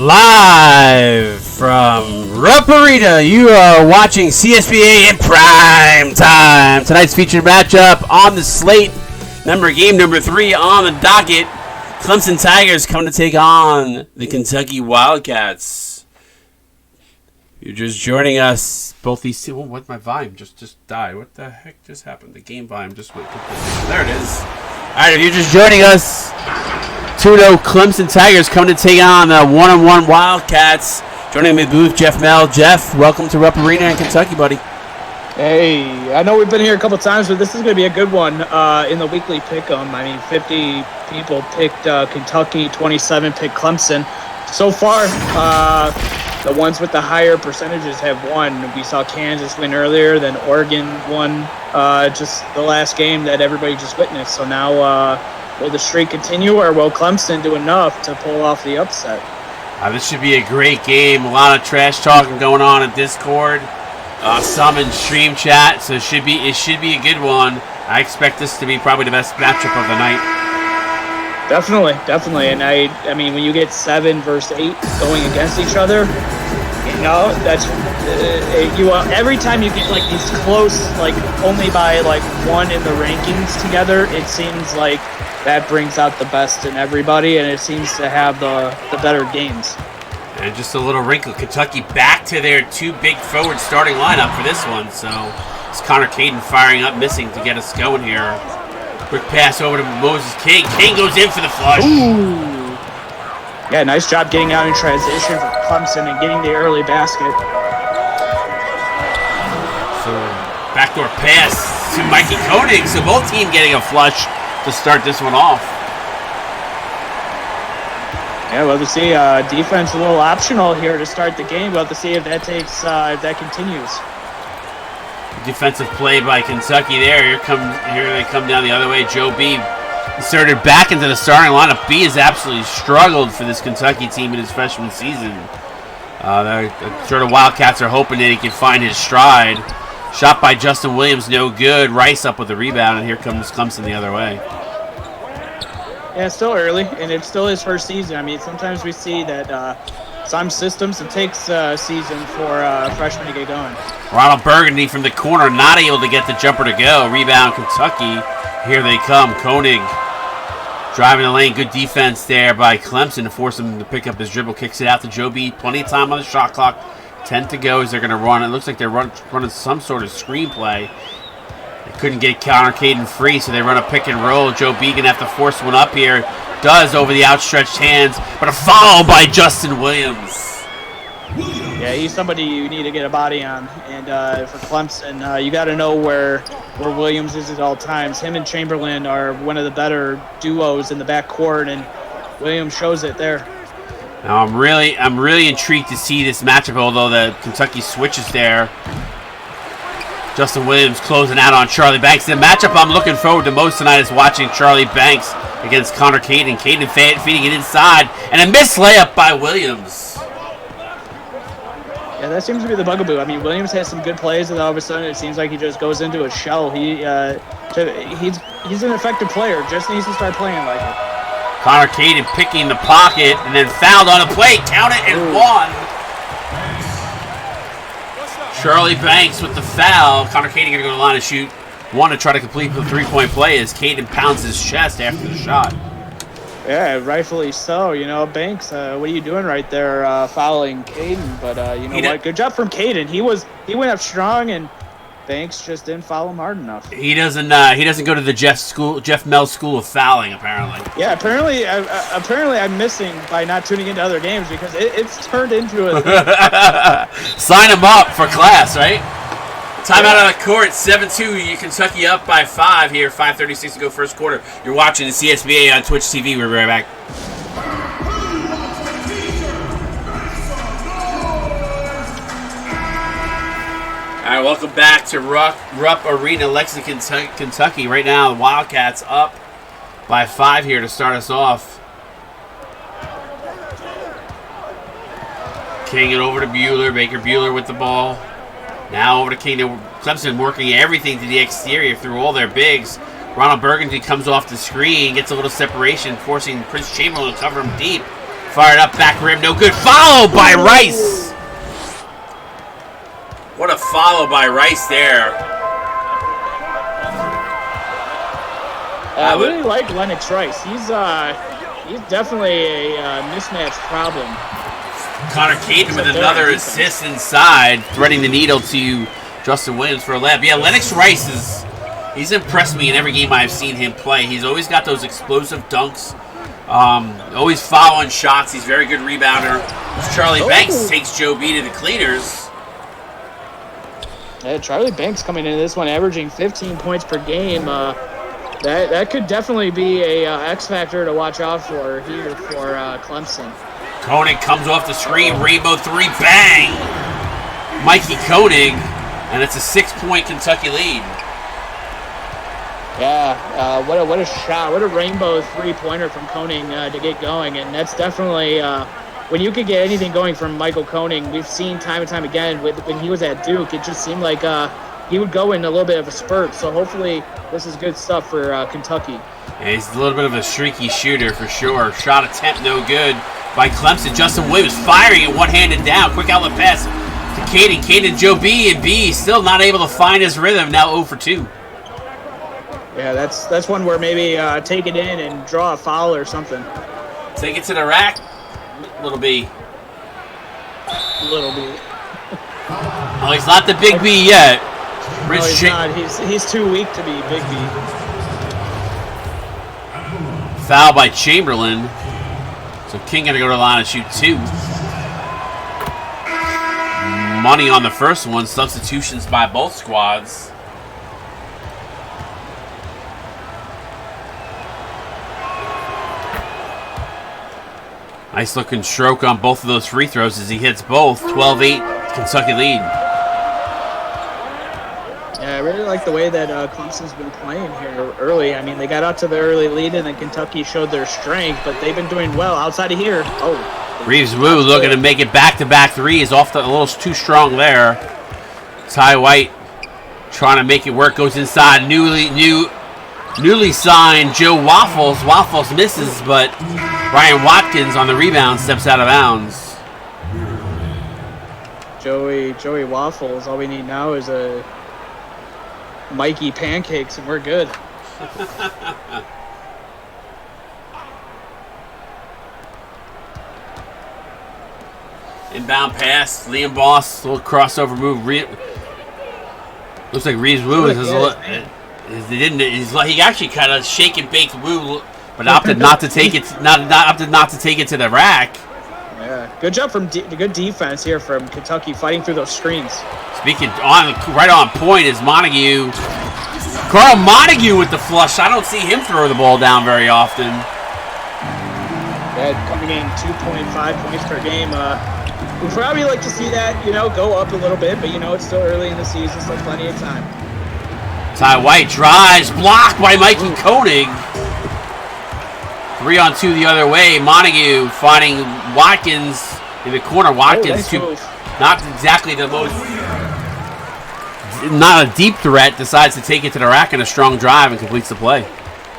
Live from Rupp Arena, you are watching CSBA in prime time. Tonight's featured matchup on the slate, game number 3 on the docket. Clemson Tigers come to take on the Kentucky Wildcats. You're just joining us. Both these two. Oh, what? My volume just died. What the heck just happened? The game volume just went. There it is. All right, if you're just joining us, 2-0 Clemson Tigers come to take on the 1-1 Wildcats. Joining me in the booth, Jeff Mel. Jeff, welcome to Rupp Arena in Kentucky, buddy. Hey, I know we've been here a couple times, but this is going to be a good one in the weekly pick'em. I mean, 50 people picked Kentucky, 27 picked Clemson. So far, the ones with the higher percentages have won. We saw Kansas win earlier, then Oregon won just the last game that everybody just witnessed. So now, will the streak continue, or will Clemson do enough to pull off the upset? This should be a great game. A lot of trash talking going on in Discord, some in stream chat, so it should be a good one. I expect this to be probably the best matchup of the night. Definitely, and I mean, when you get 7 versus 8 going against each other, you know, that's every time you get like these close, like only by like 1 in the rankings together, it seems like that brings out the best in everybody, and it seems to have the better games. And just a little wrinkle, Kentucky back to their 2 big forward starting lineup for this one. So it's Connor Caden firing up, missing to get us going here. Quick pass over to Moses King. King goes in for the flush. Ooh. Yeah, nice job getting out in transition for Clemson and getting the early basket. So backdoor pass to Mikey Koenig. So both teams getting a flush to start this one off. Yeah, we'll have to see. Defense a little optional here to start the game. We'll have to see if that continues. Defensive play by Kentucky there. Here they come down the other way. Joe B inserted back into the starting lineup. B has absolutely struggled for this Kentucky team in his freshman season. I'm sure the Wildcats are hoping that he can find his stride. Shot by Justin Williams, no good. Rice up with the rebound, and here comes Clemson the other way. Yeah, it's still early, and it's still his first season. I mean, sometimes we see that some systems, it takes a season for freshmen to get going. Ronald Burgundy from the corner, not able to get the jumper to go. Rebound Kentucky. Here they come. Koenig driving the lane. Good defense there by Clemson to force him to pick up his dribble. Kicks it out to Joe B. Plenty of time on the shot clock. 10 to go as they're going to run. It looks like they're running some sort of screenplay. They couldn't get Connor Caden free, so they run a pick and roll. Joe B going to have to force one up here. Does over the outstretched hands, but a foul by Justin Williams. Yeah, he's somebody you need to get a body on. And for Clemson, you got to know where Williams is at all times. Him and Chamberlain are one of the better duos in the backcourt, and Williams shows it there. Now I'm really intrigued to see this matchup, although the Kentucky switches there. Justin Williams closing out on Charlie Banks. The matchup I'm looking forward to most tonight is watching Charlie Banks against Connor Caden. Caden feeding it inside, and a missed layup by Williams. Yeah, that seems to be the bugaboo. I mean, Williams has some good plays, and all of a sudden it seems like he just goes into a shell. He's an effective player. Just needs to start playing like it. Connor Caden picking the pocket and then fouled on the plate. Count it and one. Charlie Banks with the foul. Connor Caden going to go to the line and shoot one to try to complete the 3-point play as Caden pounds his chest after the shot. Yeah, rightfully so. You know, Banks, what are you doing right there fouling Caden? But you know what? Good job from Caden. He went up strong, and Banks just didn't foul him hard enough. He doesn't go to the Jeff Mel School of Fouling, apparently. Yeah, apparently I'm missing by not tuning into other games because it's turned into a thing. Sign him up for class, right? Timeout on the court, 7-2. Kentucky up by 5 here. 5:36 to go first quarter. You're watching the CSBA on Twitch TV. We'll be right back. All right, welcome back to Rupp Arena, Lexington, Kentucky. Right now, the Wildcats up by 5 here to start us off. King it over to Bueller. Baker Bueller with the ball. Now over to King. Clemson working everything to the exterior through all their bigs. Ronald Burgundy comes off the screen, gets a little separation, forcing Prince Chamberlain to cover him deep. Fired up, back rim, no good. Followed by Rice. What a follow by Rice there. I really like Lennox Rice. He's definitely a mismatch problem. Connor Caden with another assist inside, threading the needle to Justin Williams for a layup. Yeah, Lennox Rice he's impressed me in every game I've seen him play. He's always got those explosive dunks, always following shots. He's a very good rebounder. Charlie Banks takes Joe B to the cleaners. Yeah, Charlie Banks coming into this one averaging 15 points per game. That could definitely be a X factor to watch out for here for Clemson. Koenig comes off the screen, rainbow three, bang! Mikey Koenig, and it's a 6-point Kentucky lead. Yeah, what a shot, what a rainbow three-pointer from Koenig to get going, and that's definitely when you could get anything going from Michael Koenig. We've seen time and time again when he was at Duke, it just seemed like he would go in a little bit of a spurt. So hopefully this is good stuff for Kentucky. Yeah, he's a little bit of a streaky shooter for sure. Shot attempt no good by Clemson. Justin Williams firing it one-handed down. Quick outlet pass to Caden. Caden, Joe B, and B still not able to find his rhythm. Now 0 for 2. Yeah, that's one where maybe take it in and draw a foul or something. Take it to the rack, little B. Little B. Oh, he's not the big B yet. No, he's not. He's too weak to be big B. Foul by Chamberlain. So King gonna go to the line and shoot 2. Money on the first one. Substitutions by both squads. Nice looking stroke on both of those free throws as he hits both. 12-8 Kentucky lead. Yeah, I really like the way that Clemson's been playing here early. I mean, they got out to the early lead and then Kentucky showed their strength, but they've been doing well outside of here. Oh, Reeves Wu looking to make it back-to-back threes. Off a little too strong there. Ty White trying to make it work. Goes inside. Newly signed Joe Waffles. Waffles misses, but Ryan Watkins on the rebound steps out of bounds. Joey Waffles. All we need now is a Mikey Pancakes, and we're good. Inbound pass. Liam Boss, little crossover move. Looks like Reeves Wu he actually kind of shake and bake Wu, but opted not to take it. Opted not to take it to the rack. Yeah, good job from good defense here from Kentucky, fighting through those screens. Speaking right on point is Montague. Carl Montague with the flush. I don't see him throw the ball down very often. Yeah, coming in 2.5 points per game. We'd probably like to see that, go up a little bit, but it's still early in the season, so plenty of time. Ty White drives, blocked by Mikey Koenig. 3-on-2 the other way. Montague finding Watkins in the corner. Watkins, not exactly the most, not a deep threat, decides to take it to the rack in a strong drive and completes the play.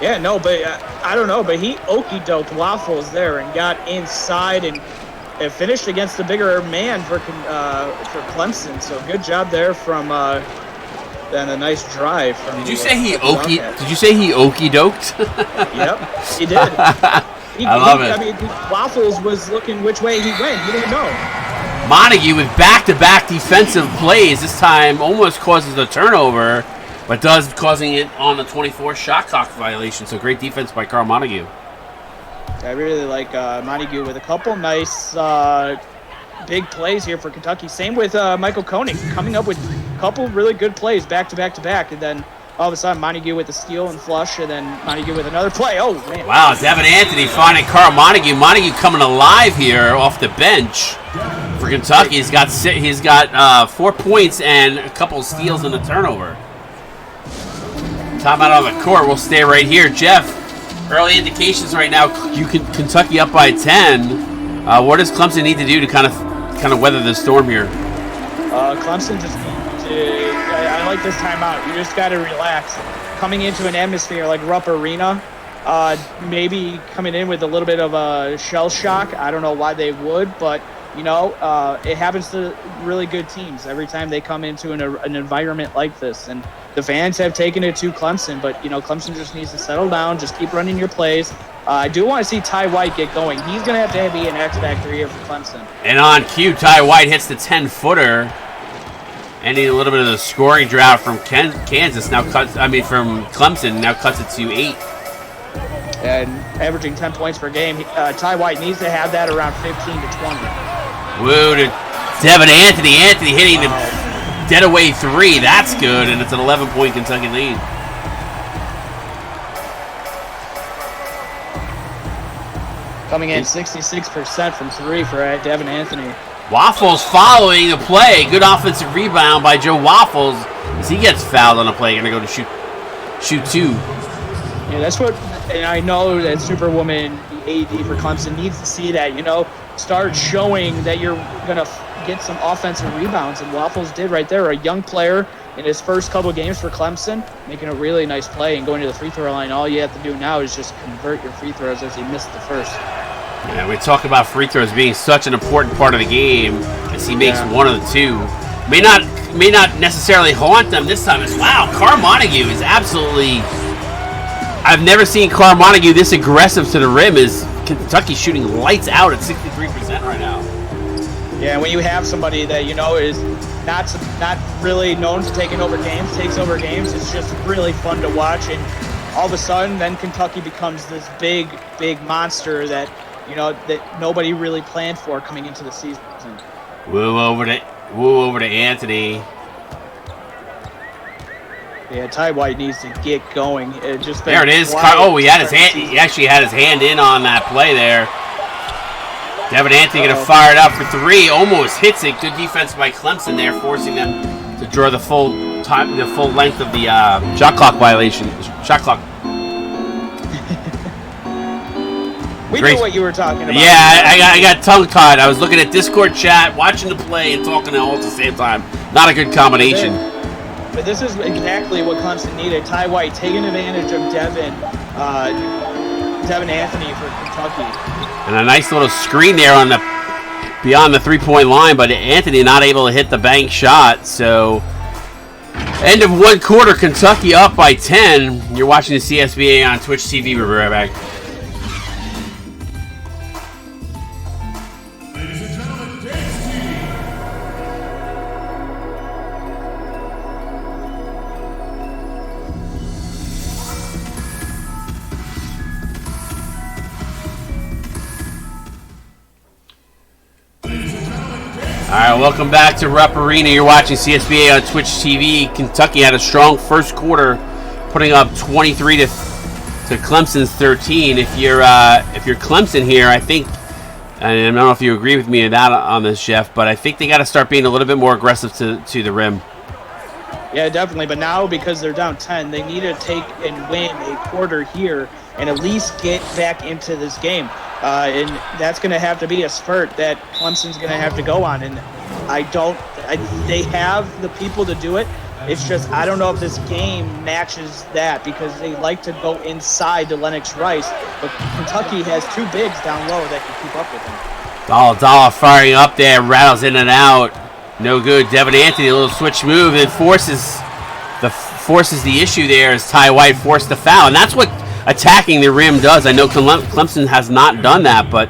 Yeah, no, but I don't know, but he okey-doked Waffles there and got inside and finished against the bigger man for Clemson. So good job there from. And a nice drive from. Did you say he okey-doked? Yep, he did. I love it. I mean, Waffles was looking which way he went. He didn't know. Montague with back-to-back defensive plays. This time almost causes a turnover, but does causing it on the 24 shot clock violation. So great defense by Carl Montague. I really like Montague with a couple nice big plays here for Kentucky. Same with Michael Koenig coming up with a couple really good plays back to back, and then all of a sudden Montague with the steal and flush, and then Montague with another play. Oh man! Wow, Devin Anthony finding Carl Montague. Montague coming alive here off the bench For Kentucky, he's got 4 points and a couple of steals and a turnover. Timeout on the court. We'll stay right here. Jeff, early indications right now. Kentucky up by 10. What does Clemson need to do to kind of weather the storm here? Clemson just needs to. I like this timeout. You just got to relax. Coming into an atmosphere like Rupp Arena, maybe coming in with a little bit of a shell shock. I don't know why they would, but it happens to really good teams every time they come into an environment like this. And the fans have taken it to Clemson, but Clemson just needs to settle down, just keep running your plays. I do want to see Ty White get going. He's going to have to be an X factor here for Clemson. And on cue, Ty White hits the 10-footer, ending a little bit of the scoring drought from Kansas. From Clemson, now cuts it to 8. And averaging 10 points per game. Ty White needs to have that around 15 to 20. Woo to Devin Anthony. Anthony hitting the dead away 3. That's good, and it's an 11-point Kentucky lead. Coming in 66% from 3 for Devin Anthony. Waffles following the play. Good offensive rebound by Joe Waffles as he gets fouled on a play. Going to go to shoot 2. Yeah, that's what, and I know that Superwoman, the AD for Clemson, needs to see that, start showing that you're going to get some offensive rebounds, and Waffles did right there. A young player in his first couple of games for Clemson, making a really nice play and going to the free throw line. All you have to do now is just convert your free throws as he missed the first. Yeah, we talk about free throws being such an important part of the game as he makes one of the 2. May not necessarily haunt them this time. Wow, Carr Montague is absolutely... I've never seen Carr Montague this aggressive to the rim. Is Kentucky shooting lights out at 63% right now. Yeah, when you have somebody that is not really known for taking over games, takes over games, it's just really fun to watch. And all of a sudden, then Kentucky becomes this big monster that that nobody really planned for coming into the season. Woo over to Anthony. Yeah, Ty White needs to get going. There it is. He had his hand. He actually had his hand in on that play there. Devin Anthony going to fire it up for 3. Almost hits it. Good defense by Clemson there, forcing them to draw the full length of the shot clock violation. Shot clock. We knew what you were talking about. Yeah, I got tongue-tied. I was looking at Discord chat, watching the play, and talking all at the same time. Not a good combination. But this is exactly what Clemson needed. Ty White taking advantage of Devin Anthony for Kentucky. And a nice little screen there beyond the 3-point line, but Anthony not able to hit the bank shot. So, end of 1 quarter, Kentucky up by 10. You're watching the CSBA on Twitch TV. We'll be right back. All right, welcome back to Rupp Arena. You're watching CSBA on Twitch TV. Kentucky had a strong first quarter, putting up 23 to Clemson's 13. If you're Clemson here, I think, and I don't know if you agree with me on this, Jeff, but I think they got to start being a little bit more aggressive to the rim. Yeah, definitely. But now, because they're down 10, they need to take and win a quarter here and at least get back into this game. And that's going to have to be a spurt that Clemson's going to have to go on. And they have the people to do it. It's just, I don't know if this game matches that because they like to go inside to Lennox Rice. But Kentucky has 2 bigs down low that can keep up with them. Dalla firing up there, rattles in and out. No good. Devin Anthony, a little switch move, and forces the issue there as Ty White forced the foul. And that's what attacking the rim does. I know Clemson has not done that, but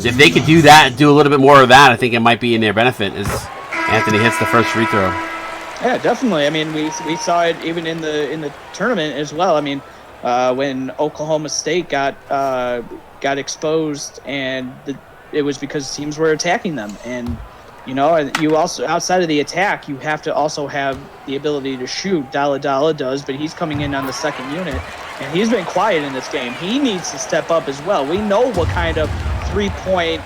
if they could do that, do a little bit more of that, I think it might be in their benefit as Anthony hits the first free throw. Yeah, definitely. I mean, we saw it even in the tournament as well. I mean, when Oklahoma State got exposed, and it was because teams were attacking them. And you also, outside of the attack, you have to also have the ability to shoot. Dalla does, but he's coming in on the second unit, and he's been quiet in this game. He needs to step up as well. We know what kind of 3-point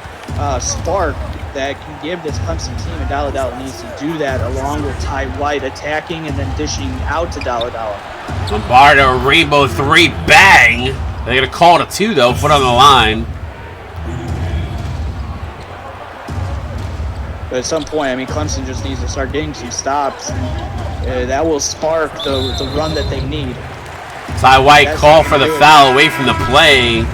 spark that can give this Clemson team, and Dalla needs to do that along with Ty White attacking and then dishing out to Dalla. Lombardo, rainbow 3, bang! They're going to call it a 2, though, foot on the line. But at some point, I mean, Clemson just needs to start getting some stops, and that will spark the run that they need. Ty White call for the foul away from the play.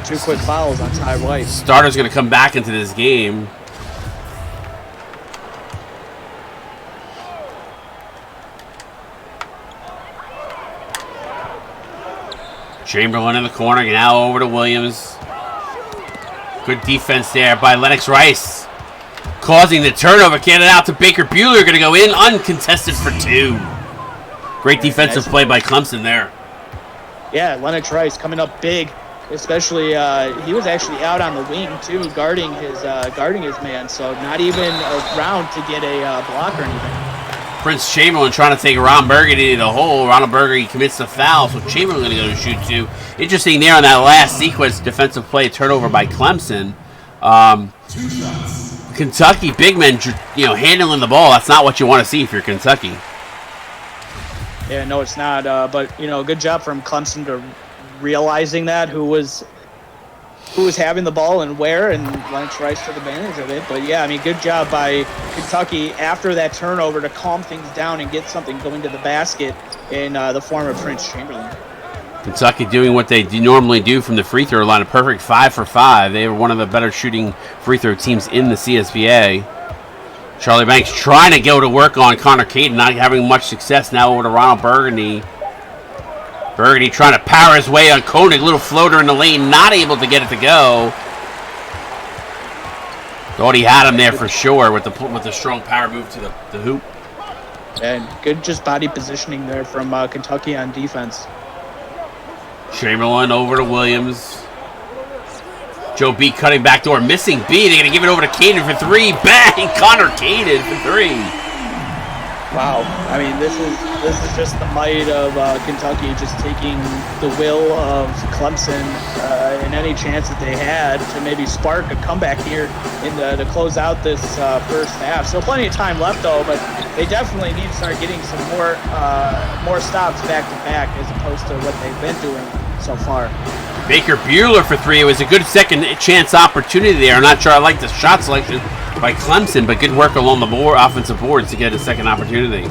2 quick fouls on Ty White. Starter's going to come back into this game. Chamberlain in the corner, now over to Williams. Good defense there by Lennox Rice. Causing the turnover, get it out to Baker Buehler, going to go in uncontested for 2. Great defensive play by Clemson there. Yeah, Lennox Rice coming up big, especially he was actually out on the wing too, guarding his man, so not even around to get a block or anything. Prince Chamberlain trying to take Ron Burgundy to the hole. Ronald Burgundy commits the foul, so Chamberlain going to go to shoot 2. Interesting there on that last sequence, defensive play turnover by Clemson. Kentucky big men, handling the ball. That's not what you want to see if you're Kentucky. Yeah, no, it's not. But good job from Clemson to realizing that who was having the ball and where, and Lennox Rice took advantage of it. But yeah, I mean, good job by Kentucky after that turnover to calm things down and get something going to the basket in the form of Prince Chamberlain. Kentucky doing what they normally do from the free throw line, a perfect 5 for 5. They were one of the better shooting free throw teams in the CSBA. Charlie Banks trying to go to work on Connor Caden, not having much success. Now over to Ronald Burgundy. Burgundy trying to power his way on Koenig. Little floater in the lane, not able to get it to go. Thought he had him there for sure with the strong power move to the hoop. And good just body positioning there from Kentucky on defense. Chamberlain over to Williams. Joe B cutting back door, missing B. They're going to give it over to Caden for 3. Bang! Connor Caden for 3. Wow. I mean, this is just the might of Kentucky just taking the will of Clemson in any chance that they had to maybe spark a comeback here to close out this first half. So plenty of time left, though, but they definitely need to start getting some more stops back to back as opposed to what they've been doing so far. Baker Buehler for 3. It was a good second chance opportunity there. I'm not sure I like the shot selection by Clemson, but good work along the offensive boards to get a second opportunity.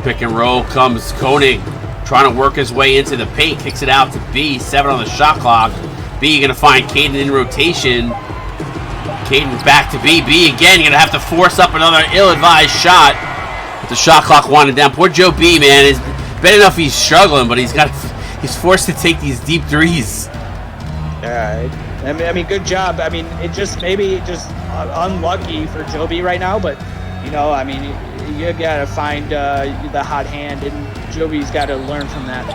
Pick and roll comes Koenig, trying to work his way into the paint, kicks it out to B. 7 on the shot clock. B going to find Caden in rotation. Caden back to B. B again going to have to force up another ill-advised shot. With the shot clock winding down. Poor Joe B, man, is bad enough he's struggling, but he's forced to take these deep threes. Yeah, I mean, good job. I mean, it just maybe just unlucky for Joe B right now, but I mean, you gotta find the hot hand, and Joe B's got to learn from that.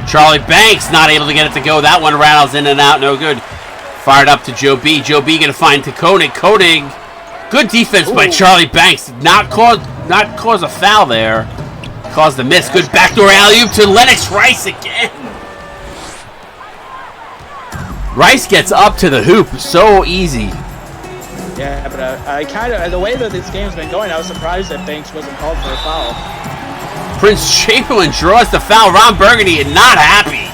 Charlie Banks not able to get it to go. That one rattles in and out, no good. Fired up to Joe B. Joe B gonna find to Koenig. Koenig, good defense by Charlie Banks. Not cause a foul there. Caused the miss. Good backdoor alley-oop to Lennox Rice again. Rice gets up to the hoop so easy. Yeah, but I kind of, the way that this game's been going, I was surprised that Banks wasn't called for a foul. Prince Chamberlain draws the foul. Ron Burgundy is not happy.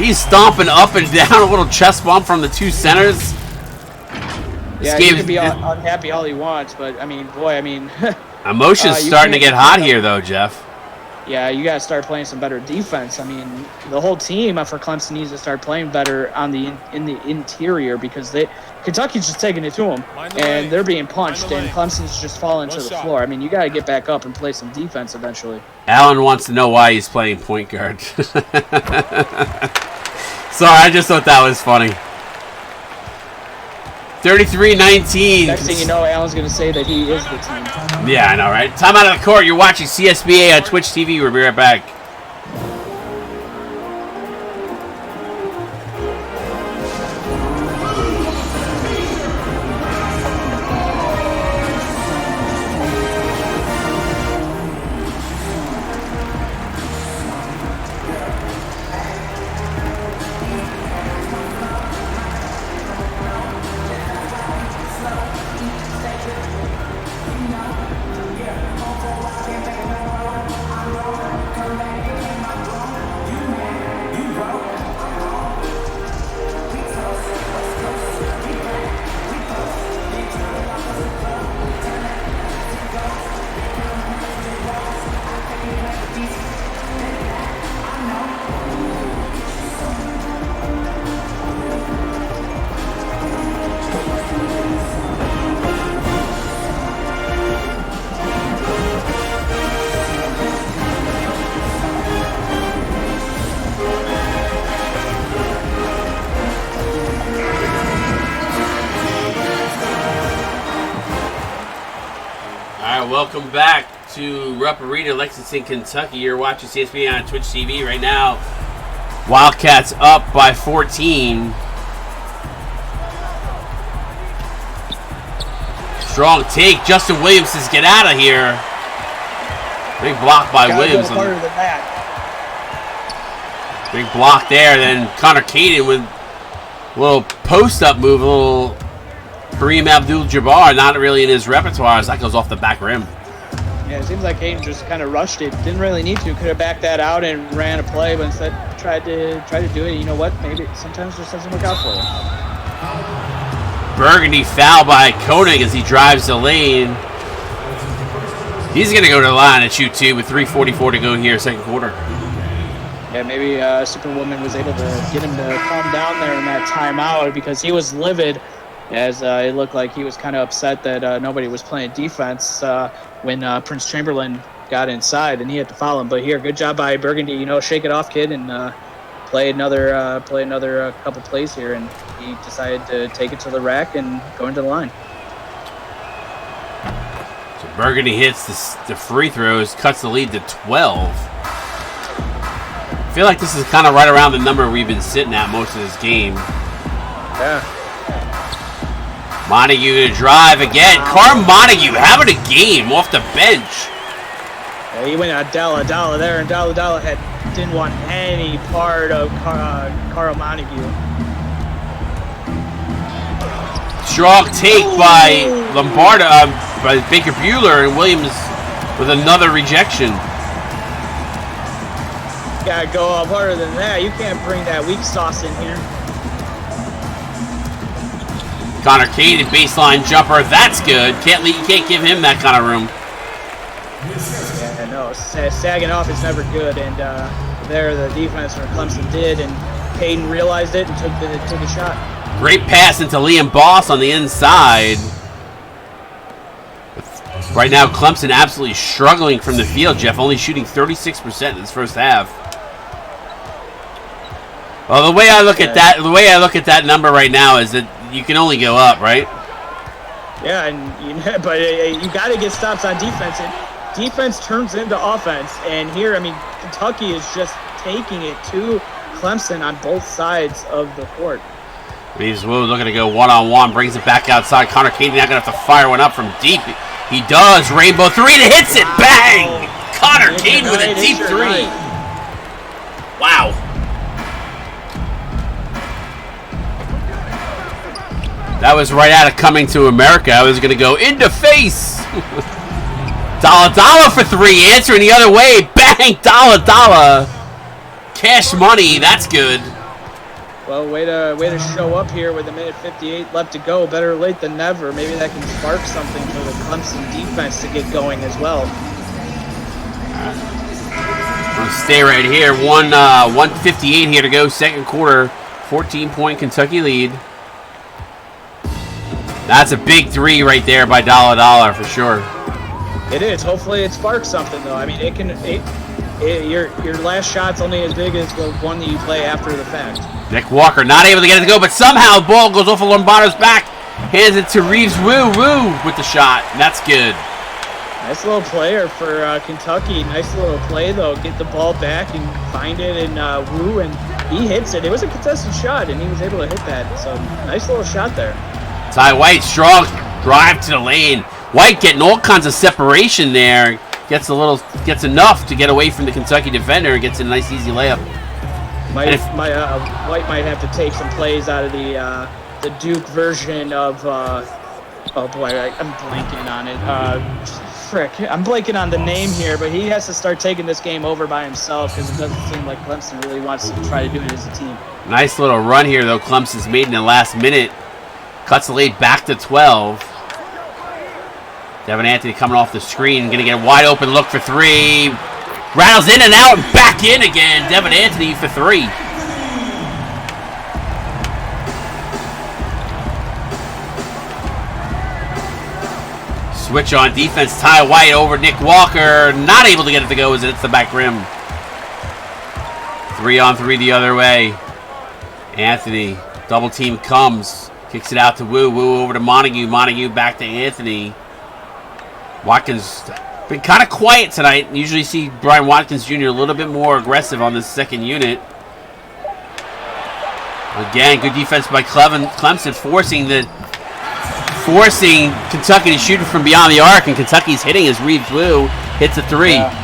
He's stomping up and down, a little chest bump from the 2 centers. Yeah, he can be unhappy all he wants, but I mean, boy, I mean. Emotions starting to get hot here, though, Jeff. Yeah, you got to start playing some better defense. I mean, the whole team for Clemson needs to start playing better on in the interior because Kentucky's just taking it to them, and they're being punched, and Clemson's just falling to the floor. I mean, you got to get back up and play some defense eventually. Alan wants to know why he's playing point guard. Sorry, I just thought that was funny. 33-19. Next thing you know, Alan's going to say that he is the team. Yeah, I know, right? Time out of the court. You're watching CSBA on Twitch TV. We'll be right back. Welcome back to Rupp Arena, Lexington, Kentucky. You're watching CSBA on Twitch TV right now. Wildcats up by 14. Strong take. Justin Williams says, get out of here. Big block by Williams. Big block there. Then Connor Caden with a little post-up move, a little Kareem Abdul-Jabbar, not really in his repertoire as that goes off the back rim. Yeah, it seems like Caden just kind of rushed it. Didn't really need to. Could have backed that out and ran a play, but instead tried to do it. You know what? Maybe sometimes just doesn't work out for him. Burgundy foul by Koenig as he drives the lane. He's going to go to the line and shoot two with 3:44 to go here, second quarter. Yeah, maybe Superwoman was able to get him to calm down there in that timeout because he was livid, as it looked like he was kind of upset that nobody was playing defense when Prince Chamberlain got inside and he had to foul him. But here, good job by Burgundy. You know, shake it off, kid, and play another couple plays here. And he decided to take it to the rack and go into the line. So Burgundy hits the free throws, cuts the lead to 12. I feel like this is kind of right around the number we've been sitting at most of this game. Yeah. Montague to drive again. Carm Montague having a game off the bench. Yeah, he went at Dalla there, and Dalla didn't want any part of Carl Montague. Strong take by Lombardo, by Baker Buehler, and Williams with another rejection. Gotta go up harder than that. You can't bring that weak sauce in here. Connor Caden, baseline jumper. That's good. You can't give him that kind of room. Yeah, no. Sagging off is never good. And there, the defense from Clemson did, and Caden realized it and took the shot. Great pass into Liam Boss on the inside. Right now, Clemson absolutely struggling from the field, Jeff. Only shooting 36% in this first half. Well, the way I look at that number right now is that you can only go up, right? Yeah, but you got to get stops on defense. And defense turns into offense. And here, I mean, Kentucky is just taking it to Clemson on both sides of the court. He's looking to go one-on-one, brings it back outside. Connor Caden not going to have to fire one up from deep. He does. Rainbow three and hits it. Bang! Connor Caden with a deep three. Wow. That was right out of Coming to America. I was going to go into face. Dalla for three. Answering the other way. Bang! Dalla. Cash money. That's good. Well, way to show up here with a minute 58 left to go. Better late than never. Maybe that can spark something for the Clemson defense to get going as well. We'll stay right here. 1:58 here to go. Second quarter. 14-point Kentucky lead. That's a big three right there by Dalla for sure. It is. Hopefully it sparks something, though. I mean, your last shot's only as big as the one that you play after the fact. Nick Walker not able to get it to go, but somehow the ball goes off of Lombardo's back. Hands it to Reeves Woo with the shot. That's good. Nice little player for Kentucky. Nice little play, though. Get the ball back and find it in Woo, and he hits it. It was a contested shot, and he was able to hit that. So nice little shot there. Ty White, strong drive to the lane. White getting all kinds of separation there. Gets enough to get away from the Kentucky defender and gets a nice easy layup. White might have to take some plays out of the Duke version of oh boy, I'm blanking on it. I'm blanking on the name here, but he has to start taking this game over by himself because it doesn't seem like Clemson really wants to try to do it as a team. Nice little run here though. Clemson's made in the last minute. Cuts the lead back to 12. Devin Anthony coming off the screen. Going to get a wide open look for three. Rattles in and out and back in again. Devin Anthony for three. Switch on defense. Ty White over Nick Walker. Not able to get it to go as it hits the back rim. 3-on-3 the other way. Anthony. Double team comes. Kicks it out to Woo. Woo over to Montague. Montague back to Anthony. Watkins been kind of quiet tonight. Usually see Brian Watkins Jr. a little bit more aggressive on this second unit. Again, good defense by Clemson, forcing Kentucky to shoot from beyond the arc, and Kentucky's hitting as Reeves Wu hits a three. Yeah.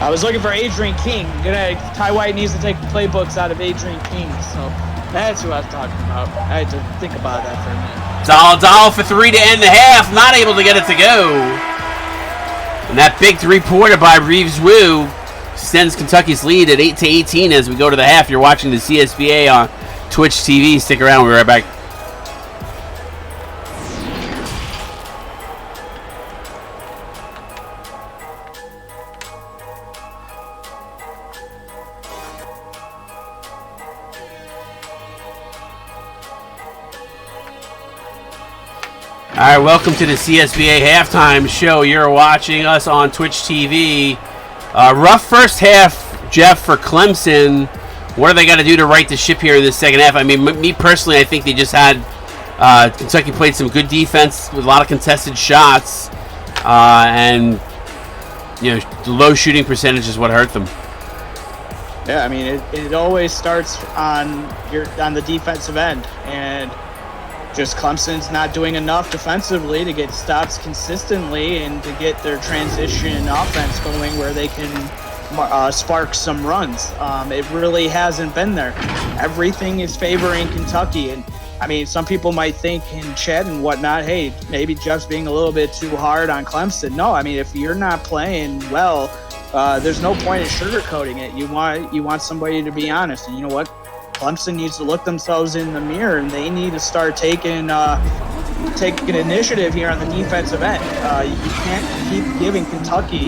I was looking for Adrian King. Ty White needs to take playbooks out of Adrian King, so that's who I was talking about. I had to think about that for a minute. Dahl for three to end the half, not able to get it to go. And that big three-pointer by Reeves Wu extends Kentucky's lead at 8-18 as we go to the half. You're watching the CSBA on Twitch TV. Stick around. We'll be right back. All right, welcome to the CSBA halftime show. You're watching us on Twitch TV. Rough first half, Jeff, for Clemson. What are they got to do to right the ship here in the second half? I mean, me personally, I think they just had Kentucky played some good defense with a lot of contested shots, and the low shooting percentage is what hurt them. Yeah, I mean, it always starts on the defensive end, and just Clemson's not doing enough defensively to get stops consistently and to get their transition offense going where they can spark some runs. It really hasn't been there. Everything is favoring Kentucky. And, I mean, some people might think in chat and whatnot, hey, maybe Jeff's being a little bit too hard on Clemson. No, I mean, if you're not playing well, there's no point in sugarcoating it. You want somebody to be honest. And you know what? Clemson needs to look themselves in the mirror, and they need to start taking initiative here on the defensive end. You can't keep giving Kentucky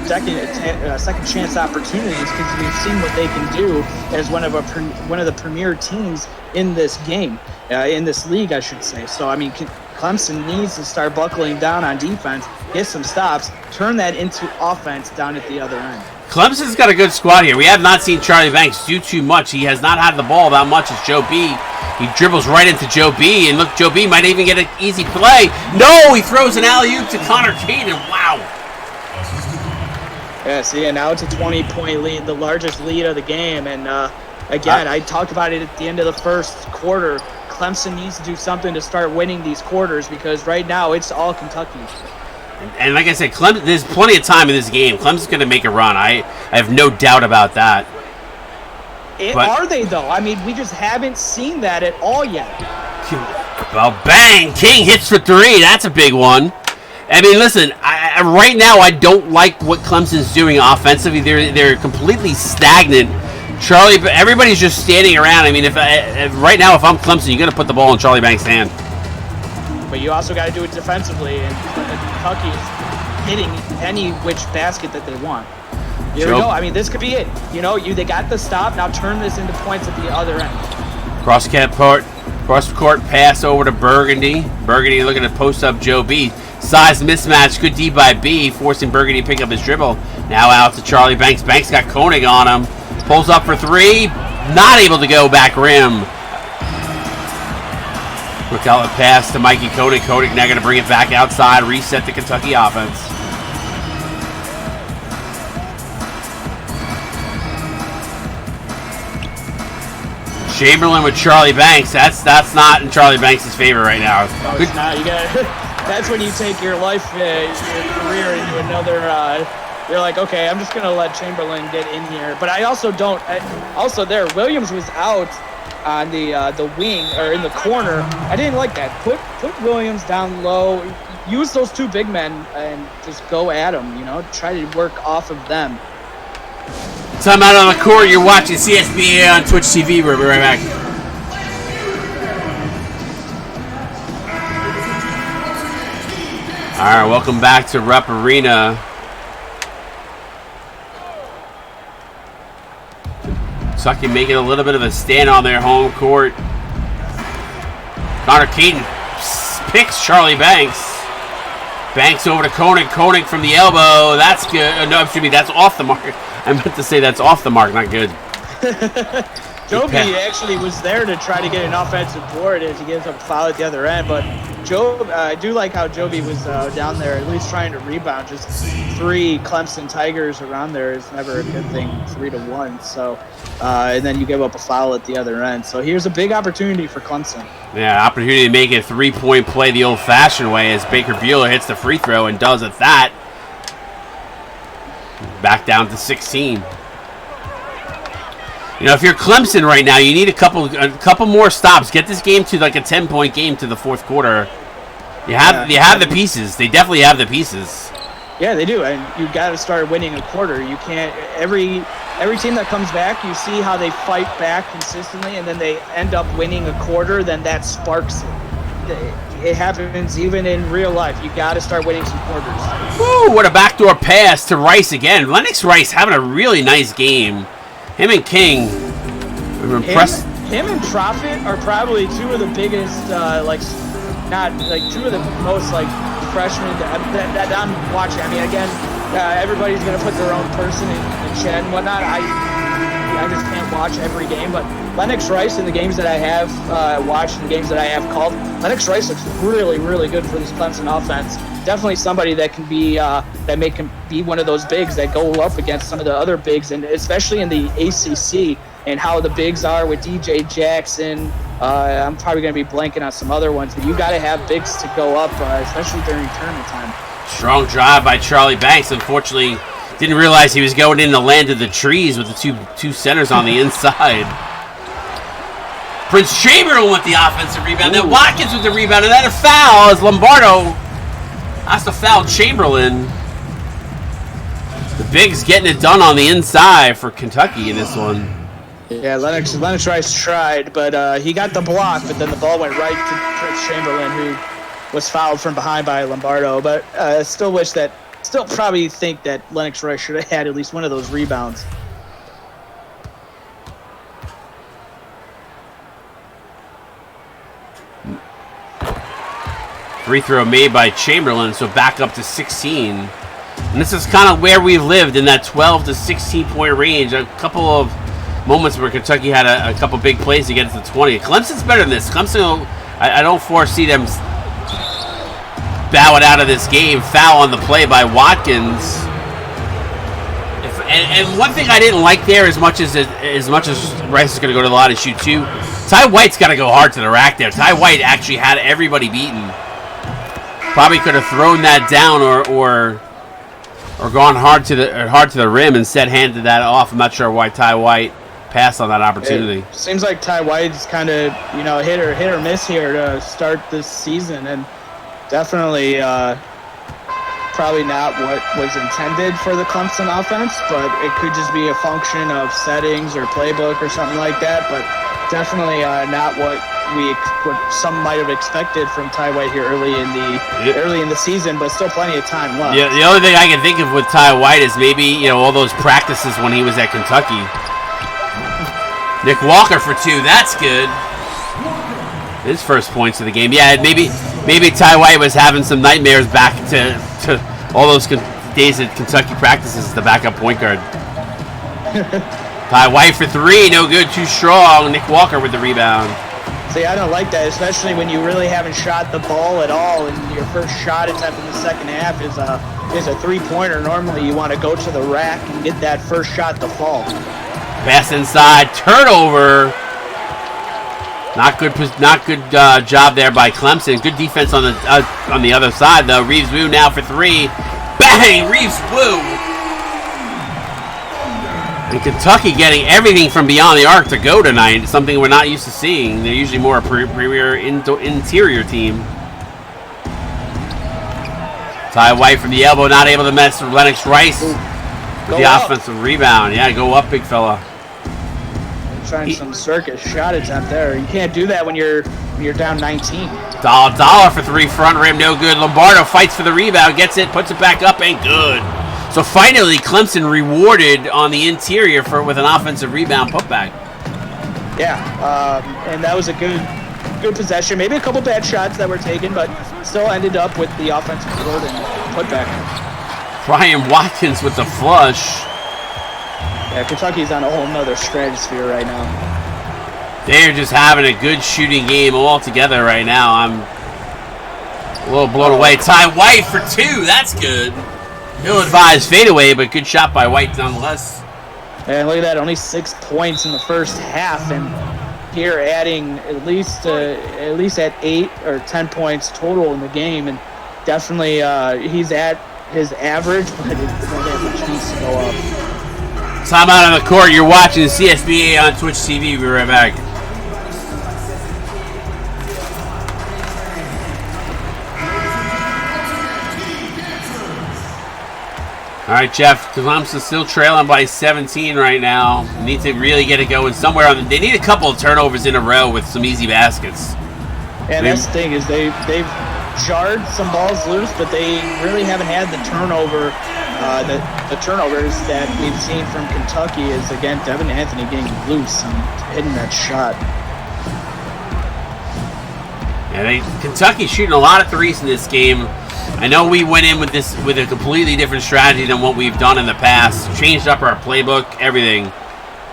second chance opportunities because we've seen what they can do as one of the premier teams in this game, in this league, I should say. So, I mean, Clemson needs to start buckling down on defense, get some stops, turn that into offense down at the other end. Clemson's got a good squad here. We have not seen Charlie Banks do too much. He has not had the ball that much as Joe B. He dribbles right into Joe B. And look, Joe B might even get an easy play. No, he throws an alley-oop to Connor Caden. Wow. Yeah, see, and now it's a 20-point lead, the largest lead of the game. And again, I talked about it at the end of the first quarter. Clemson needs to do something to start winning these quarters because right now it's all Kentucky. And like I said, there's plenty of time in this game. Clemson's going to make a run. I have no doubt about that. Are they, though? I mean, we just haven't seen that at all yet. Well, bang! King hits for three. That's a big one. I mean, listen, right now I don't like what Clemson's doing offensively. They're completely stagnant. Everybody's just standing around. I mean, if right now, if I'm Clemson, you got to put the ball in Charlie Banks' hand. But you also got to do it defensively, and Kentucky is hitting any which basket that they want. Here we go. I mean, this could be it. They got the stop. Now turn this into points at the other end. Cross-court pass over to Burgundy. Burgundy looking to post up Joe B. Size mismatch. Good D by B, forcing Burgundy to pick up his dribble. Now out to Charlie Banks. Banks got Koenig on him. Pulls up for three. Not able to go back rim. Quick outlet pass to Mikey Koenig. Koenig now going to bring it back outside, reset the Kentucky offense. Chamberlain with Charlie Banks. That's not in Charlie Banks' favor right now. No, it's not. That's when you take your life, your career into another. You're like, okay, I'm just going to let Chamberlain get in here. But I also don't. Also, Williams was out on the wing or in the corner. I didn't like that. Put Williams down low. Use those two big men and just go at them. Try to work off of them. Time out on the court. You're watching CSBA on Twitch TV. We'll be right back. All right, welcome back to Rupp Arena. Kentucky making a little bit of a stand on their home court. Connor Keaton picks Charlie Banks. Banks over to Koenig. Koenig from the elbow. That's good. No, excuse me, that's off the mark. I meant to say that's off the mark, not good. Joby actually was there to try to get an offensive board as he gives up a foul at the other end, but I do like how Joby was down there, at least trying to rebound. Just 3 Clemson Tigers around there is never a good thing, 3-1. So, and then you give up a foul at the other end. So here's a big opportunity for Clemson. Yeah, opportunity to make a 3-point play the old-fashioned way as Baker Bueller hits the free throw and does at that. Back down to 16. You know, if you're Clemson right now, you need a couple more stops. Get this game to like a 10-point game to the fourth quarter. You have the pieces. They definitely have the pieces. Yeah, they do, and you got to start winning a quarter. You can't. Every team that comes back, you see how they fight back consistently, and then they end up winning a quarter. Then that sparks it. It happens even in real life. You got to start winning some quarters. Woo! What a backdoor pass to Rice again. Lennox Rice having a really nice game. Him and King were impressed. Him and Profit are probably 2 of the biggest, not like 2 of the most freshmen that I'm watching. I mean, again, everybody's gonna put their own person in Chen and whatnot. I just can't watch every game, but Lennox Rice in the games that I have watched and the games that I have called, Lennox Rice looks really, really good for this Clemson offense. Definitely somebody that can be can be one of those bigs that go up against some of the other bigs, and especially in the ACC and how the bigs are with DJ Jackson. I'm probably going to be blanking on some other ones, but you got to have bigs to go up, especially during tournament time. Strong drive by Charlie Banks. Unfortunately, didn't realize he was going in the land of the trees with the two centers on the inside. Prince Chamberlain with the offensive rebound. Then Watkins with the rebound, and then a foul as Lombardo has to foul Chamberlain. The Bigs getting it done on the inside for Kentucky in this one. Yeah, Lennox Rice tried, but he got the block, but then the ball went right to Prince Chamberlain, who was fouled from behind by Lombardo. But still probably think that Lennox Rice should have had at least one of those rebounds. Free throw made by Chamberlain, so back up to 16. And this is kind of where we've lived, in that 12 to 16 point range. A couple of moments where Kentucky had a couple big plays to get it to 20. Clemson's better than this. Clemson, I don't foresee them bowing out of this game. Foul on the play by Watkins. And one thing I didn't like there, as much as Rice is going to go to the line and shoot 2, Ty White's got to go hard to the rack there. Ty White actually had everybody beaten. Probably could have thrown that down or gone hard to the rim, instead handed that off. I'm not sure why Ty White passed on that opportunity. It seems like Ty White's kind of hit or miss here to start this season, and definitely probably not what was intended for the Clemson offense, but it could just be a function of settings or playbook or something like that. But definitely not what some might have expected from Ty White here early in the season, but still plenty of time left. Yeah, the only thing I can think of with Ty White is maybe all those practices when he was at Kentucky. Nick Walker for 2, that's good. His first points of the game. Yeah, maybe Ty White was having some nightmares back to all those days at Kentucky practices as the backup point guard. Ty White for 3, no good, too strong. Nick Walker with the rebound. See, I don't like that, especially when you really haven't shot the ball at all, and your first shot attempt in the second half is a three-pointer. Normally, you want to go to the rack and get that first shot to fall. Pass inside, turnover. Not good job there by Clemson. Good defense on the other side though. Reeves Wu now for 3. Bang! Reeves Wu. And Kentucky getting everything from beyond the arc to go tonight, something we're not used to seeing. They're usually more a premier interior team. Ty White from the elbow, not able to mess with Lennox Rice with the offensive rebound. Yeah, go up, big fella. Trying some circus shot attempt there. You can't do that when you're down 19. Dollar for 3, front rim, no good. Lombardo fights for the rebound, gets it, puts it back up, ain't good. So finally, Clemson rewarded on the interior with an offensive rebound putback. Yeah, and that was a good possession. Maybe a couple bad shots that were taken, but still ended up with the offensive board and putback. Brian Watkins with the flush. Yeah, Kentucky's on a whole nother stratosphere right now. They're just having a good shooting game all together right now. A little blown away. Ty White for 2. That's good. Ill-advised fadeaway, but good shot by White nonetheless. And look at that, only 6 points in the first half, and here adding at least at 8 or 10 points total in the game, and definitely he's at his average, but it has a chance to go up. Time out on the court. You're watching the CSBA on Twitch TV. We'll be right back. All right, Jeff. Clemson's still trailing by 17 right now. Need to really get it going somewhere. They need a couple of turnovers in a row with some easy baskets. And that's the thing is they've jarred some balls loose, but they really haven't had the turnover. The turnovers that we've seen from Kentucky is, again, Devin Anthony getting loose and hitting that shot. Yeah, Kentucky's shooting a lot of threes in this game. I know we went in with a completely different strategy than what we've done in the past. Changed up our playbook, everything.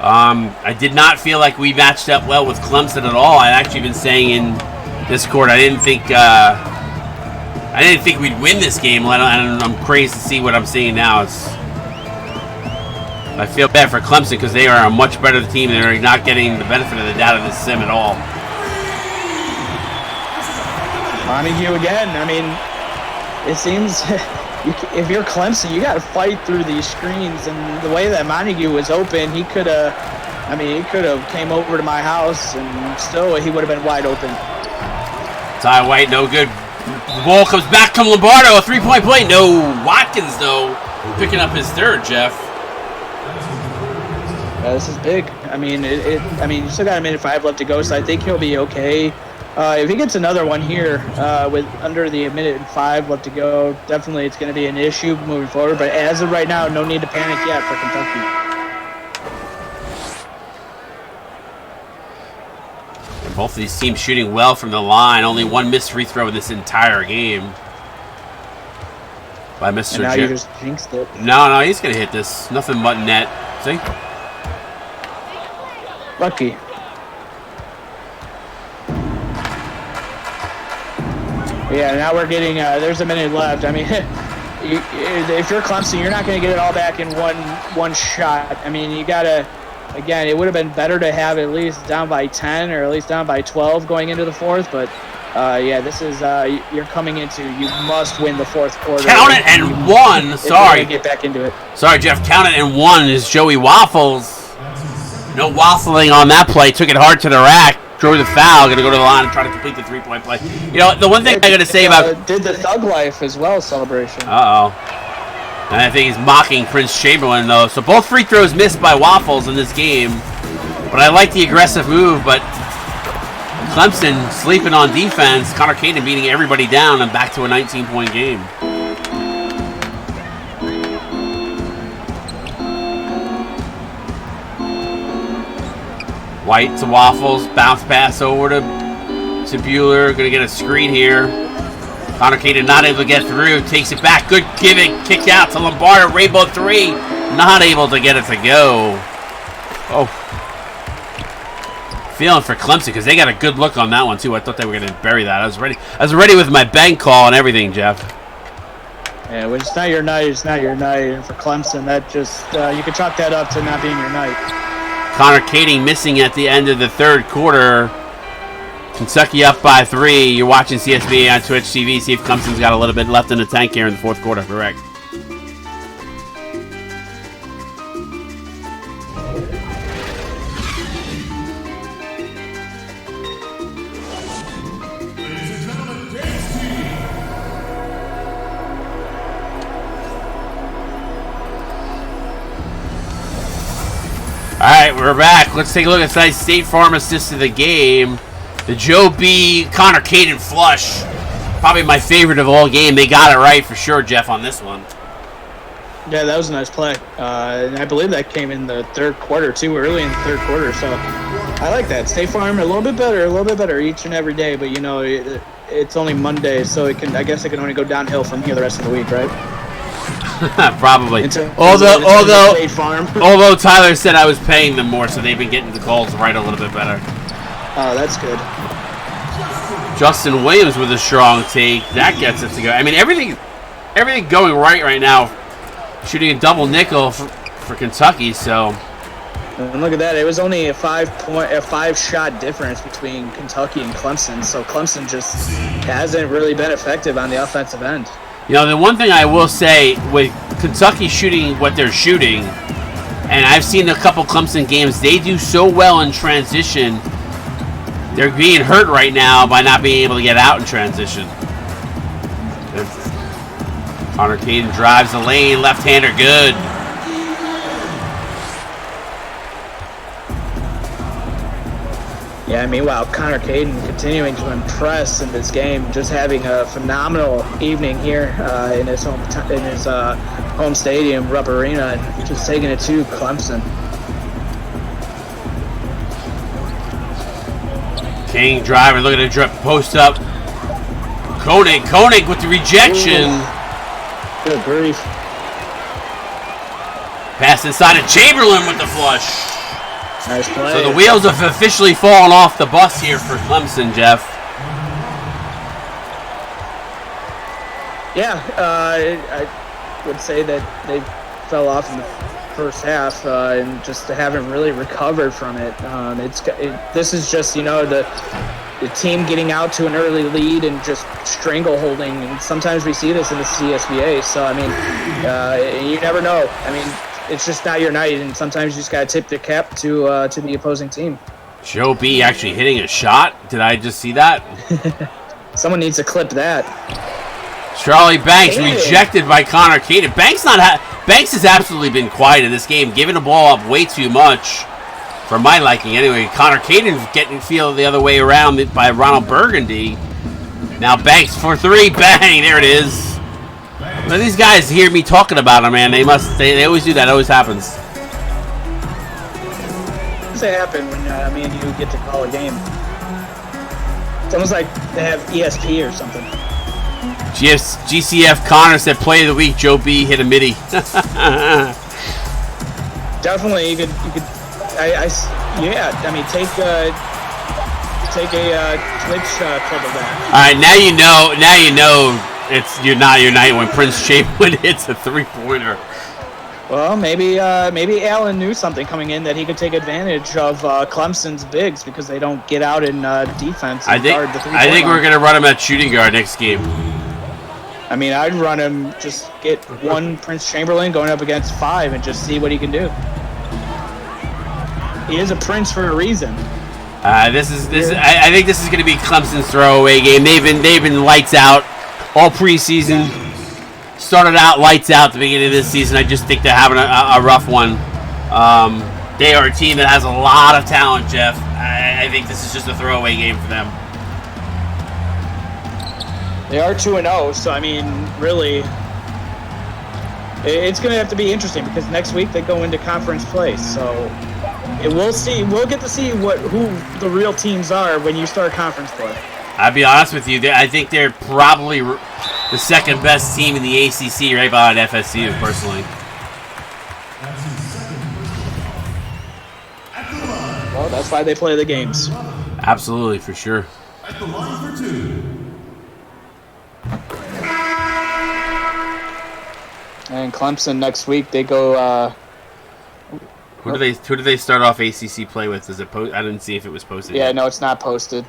I did not feel like we matched up well with Clemson at all. I'd actually been saying in this court I didn't think we'd win this game. I'm crazy to see what I'm seeing now. I feel bad for Clemson because they are a much better team. They're not getting the benefit of the doubt of this sim at all. Montague again. I mean, it seems if you're Clemson, you got to fight through these screens. And the way that Montague was open, he could have came over to my house and still he would have been wide open. Ty White, no good. The ball comes back from Lombardo. A 3-point play. No. Watkins, though, picking up his third, Jeff. This is big. I mean, you still got a minute 5 left to go, so I think he'll be okay. If he gets another one here with under the minute 5 left to go, definitely it's going to be an issue moving forward. But as of right now, no need to panic yet for Kentucky. Both of these teams shooting well from the line. Only one missed free throw in this entire game by Mr. And now you just jinxed it. No, he's going to hit this. Nothing but net. See? Lucky. Yeah, now we're getting, there's a minute left. I mean, if you're Clemson, you're not going to get it all back in one shot. I mean, you got to, again, it would have been better to have at least down by 10 or at least down by 12 going into the fourth. But, yeah, this is, you're coming into, you must win the fourth quarter. Count it and one. Sorry. Get back into it. Sorry, Jeff. Count it and one is Joey Waffles. No waffling on that play. Took it hard to the rack. Drew the foul. Going to go to the line and try to complete the 3-point play. You know, the one thing I got to say about... did the Thug Life as well celebration. Uh-oh. And I think he's mocking Prince Chamberlain, though. So both free throws missed by Waffles in this game. But I like the aggressive move, but Clemson sleeping on defense. Connor Caden beating everybody down and back to a 19-point game. White to Waffles. Bounce pass over to Bueller. Going to get a screen here. Connor Caden not able to get through. Takes it back. Good giving. Kick out to Lombardo. Rainbow 3. Not able to get it to go. Oh. Feeling for Clemson because they got a good look on that one too. I thought they were going to bury that. I was ready with my bank call and everything, Jeff. Yeah, when it's not your night, it's not your night. And for Clemson, that just, you can chalk that up to not being your night. Connor Caden missing at the end of the third quarter. Kentucky up by 3. You're watching CSBA on Twitch TV. See if Clemson's got a little bit left in the tank here in the fourth quarter. Correct. All right, we're back. Let's take a look at tonight's State Farm assist of the game. The Joe B. Connor Caden flush. Probably my favorite of all game. They got it right for sure, Jeff, on this one. Yeah, that was a nice play. And I believe that came in the third quarter, too, early in the third quarter. So I like that. State Farm a little bit better each and every day. But, you know, it's only Monday, so I guess it can only go downhill from here the rest of the week, right? Probably. Although Tyler said I was paying them more, so they've been getting the calls right a little bit better. Oh, that's good. Justin Williams with a strong take. That gets it to go. I mean, everything going right now. Shooting a double nickel for Kentucky, so. And look at that. It was only a 5-shot difference between Kentucky and Clemson. So Clemson just hasn't really been effective on the offensive end. You know, the one thing I will say with Kentucky shooting what they're shooting, and I've seen a couple Clemson games, they do so well in transition. They're being hurt right now by not being able to get out in transition. Connor Caden drives the lane, left-hander good. Yeah, meanwhile, Connor Caden continuing to impress in this game, just having a phenomenal evening here in his home stadium, Rupp Arena, and just taking it to Clemson. King driving, looking at drip post up. Koenig with the rejection. Ooh. Good grief. Pass inside of Chamberlain with the flush. Nice play. So the wheels have officially fallen off the bus here for Clemson, Jeff. Yeah, I would say that they fell off in the first half and just haven't really recovered from it. This is just, the team getting out to an early lead and just strangleholding, and sometimes we see this in the CSBA. So I mean, you never know. I mean, it's just not your night, and sometimes you just gotta tip the cap to the opposing team. Joe B actually hitting a shot. Did I just see that? Someone needs to clip that. Charlie Banks rejected by Connor Caden. Banks has absolutely been quiet in this game, giving the ball up way too much. For my liking, anyway. Connor Caden getting feel the other way around by Ronald Burgundy. Now Banks for three. Bang! There it is. Now these guys hear me talking about them, man. They always do that. It always happens. Does it happen when me and you get to call a game? It's almost like they have ESP or something. GCF Connor said play of the week. Joe B hit a midi. Definitely, you could. I mean, take a Twitch clip of that. All right, now you know it's not your night when Prince Chamberlain hits a 3-pointer. Well, maybe Allen knew something coming in that he could take advantage of Clemson's bigs because they don't get out in defense. I think we're gonna run him at shooting guard next game. I mean, I'd run him, just get one Prince Chamberlain going up against 5 and just see what he can do. He is a prince for a reason. I think this is going to be Clemson's throwaway game. They've been lights out all preseason. Started out lights out at the beginning of this season. I just think they're having a rough one. They are a team that has a lot of talent, Jeff. I think this is just a throwaway game for them. They are 2-0, so I mean, really, it's going to have to be interesting because next week they go into conference play. So we'll get to see who the real teams are when you start conference play. I'll be honest with you. I think they're probably the second best team in the ACC, right behind FSU, personally. Well, that's why they play the games. Absolutely, for sure. At the line for 2. And Clemson next week they go. Who do they start off ACC play with? Is it I didn't see if it was posted. Yeah, yet. no, it's not posted.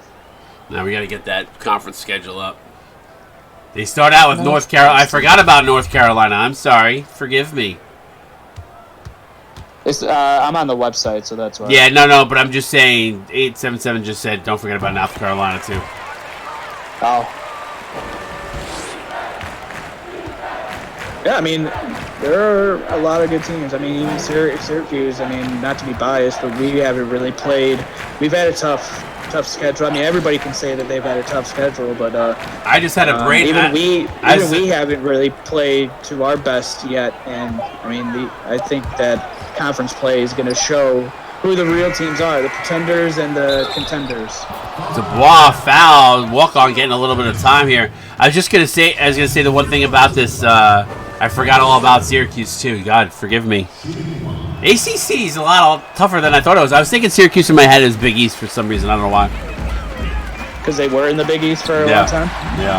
Now we got to get that conference schedule up. They start out with North Carolina. I forgot about North Carolina. I'm sorry. Forgive me. It's I'm on the website, so that's why. Yeah, no, but I'm just saying. 877 just said don't forget about North Carolina too. Oh. Yeah, I mean, there are a lot of good teams. I mean, even Syracuse, I mean, not to be biased, but we haven't really played. We've had a tough schedule. I mean, everybody can say that they've had a tough schedule, but I just had a brain. Even we haven't really played to our best yet. And I mean, I think that conference play is going to show who the real teams are, the pretenders and the contenders. Dubois foul, walk on getting a little bit of time here. I was gonna say the one thing about this. I forgot all about Syracuse too. God, forgive me. ACC is a lot tougher than I thought it was. I was thinking Syracuse in my head is Big East for some reason. I don't know why. because they were in the Big East for a long time. Yeah.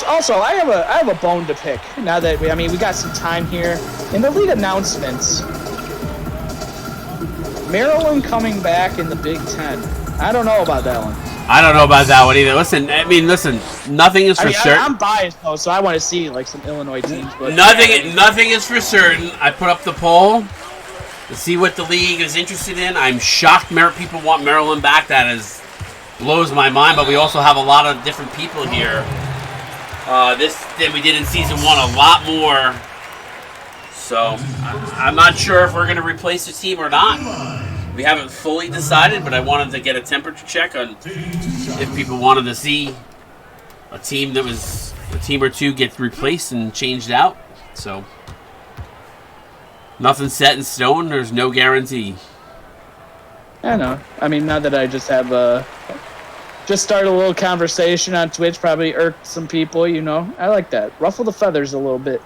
Also, I have a bone to pick now that we got some time here in the league announcements. Maryland coming back in the Big Ten. I don't know about that one. I don't know about that one either. Listen, nothing is for certain. I'm biased though, so I want to see like some Illinois teams. But nothing is for certain. I put up the poll to see what the league is interested in. I'm shocked people want Maryland back. That blows my mind. But we also have a lot of different people here. This than we did in season 1, a lot more. So I'm not sure if we're going to replace the team or not. We haven't fully decided, but I wanted to get a temperature check on if people wanted to see a team or two get replaced and changed out. So nothing's set in stone. There's no guarantee. I know. Now that I just have just started a little conversation on Twitch, probably irked some people, I like that. Ruffle the feathers a little bit.